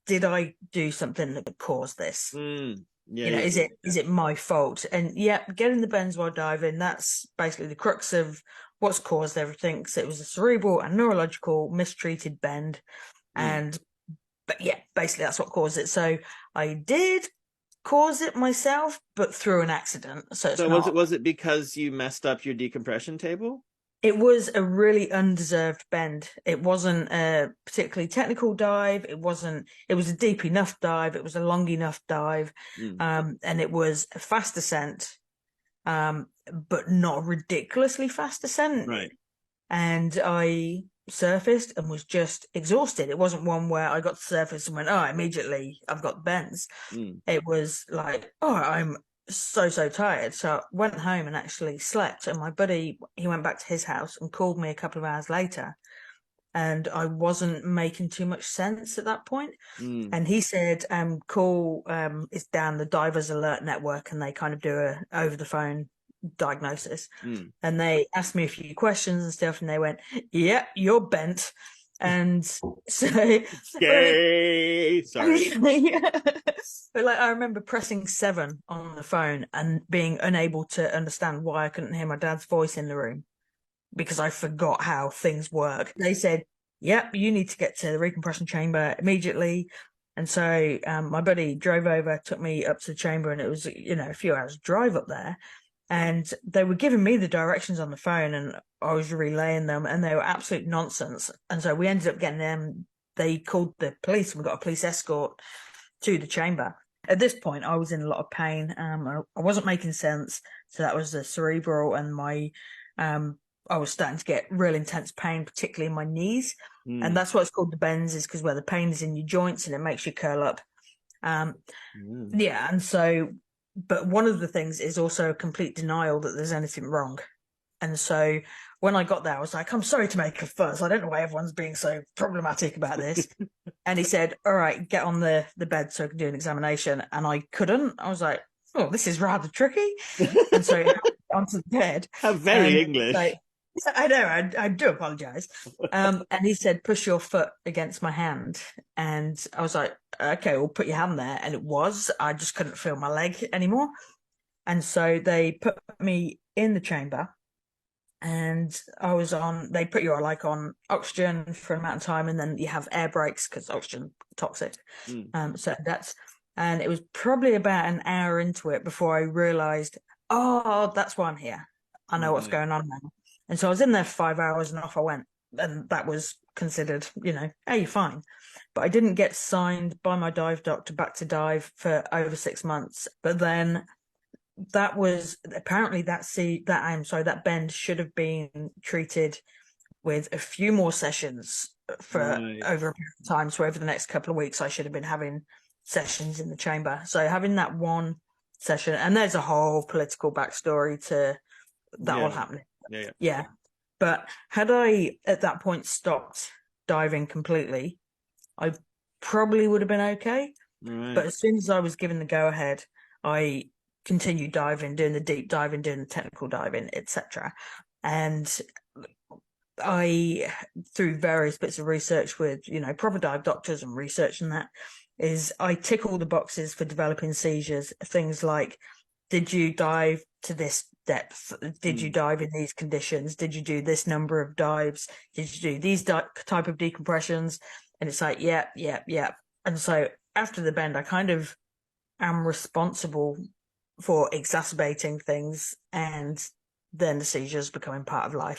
did I do something that caused this? Yeah. Is it my fault? And yeah, getting the bends while diving, that's basically the crux of what's caused everything. So it was a cerebral and neurological mistreated bend. And but yeah, basically that's what caused it. So I did cause it myself, but through an accident. So it's So was it not. was it because you messed up your decompression table? It was a really undeserved bend. It wasn't a particularly technical dive. It wasn't, it was a deep enough dive. It was a long enough dive. Mm. And it was a fast descent, but not a ridiculously fast descent. Right. And I surfaced and was just exhausted. It wasn't one where I got to surface and went, oh, immediately I've got bends. Mm. It was like, oh, I'm so tired. So I went home and actually slept. And my buddy, he went back to his house and called me a couple of hours later. And I wasn't making too much sense at that point. Mm. And he said, call it's down the Divers Alert Network, and they kind of do a over the phone diagnosis. Mm. And they asked me a few questions and stuff, and they went, "Yeah, you're bent." And so, Yay! Sorry. yeah. But like I remember pressing 7 on the phone and being unable to understand why I couldn't hear my dad's voice in the room because I forgot how things work. They said, "Yep, you need to get to the recompression chamber immediately." And so my buddy drove over, took me up to the chamber, and it was, a few hours drive up there. And they were giving me the directions on the phone, and I was relaying them, and they were absolute nonsense. And so we ended up getting them. They called the police, and we got a police escort to the chamber. At this point, I was in a lot of pain. I wasn't making sense. So that was the cerebral, and I was starting to get real intense pain, particularly in my knees. And Mm. that's why it's called the bends, is because where the pain is in your joints and it makes you curl up. Um, Mm. yeah, and so, but one of the things is also a complete denial that there's anything wrong. And so when I got there, I was like, I'm sorry to make a fuss. I don't know why everyone's being so problematic about this. And he said, all right, get on the bed so I can do an examination. And I couldn't. I was like, oh, this is rather tricky. And so he helped me onto the bed. How very And English. like, I know, I do apologize. And he said, push your foot against my hand. And I was like, okay, well, put your hand there. And it was, I just couldn't feel my leg anymore. And so they put me in the chamber, and they put you like on oxygen for an amount of time, and then you have air breaks because oxygen toxic. Mm. So and it was probably about an hour into it before I realized, oh, that's why I'm here. I know what's Right. going on now. And so I was in there for 5 hours and off I went. And that was considered, hey, you're fine. But I didn't get signed by my dive doctor back to dive for over 6 months. But then that was apparently that bend should have been treated with a few more sessions for Right. over a period of time. So over the next couple of weeks, I should have been having sessions in the chamber. So having that one session, and there's a whole political backstory to that all Yeah. happening. Yeah. Yeah. But had I at that point stopped diving completely, I probably would have been okay. But Right. as soon as I was given the go ahead, I continued diving, doing the deep diving, doing the technical diving, etc. And I, through various bits of research with, proper dive doctors and research and that, is I tick all the boxes for developing seizures. Things like, did you dive to this depth? Did you Mm. dive in these conditions? Did you do this number of dives? Did you do these type of decompressions? And it's like, yeah. And so after the bend, I kind of am responsible for exacerbating things, and then the seizures becoming part of life.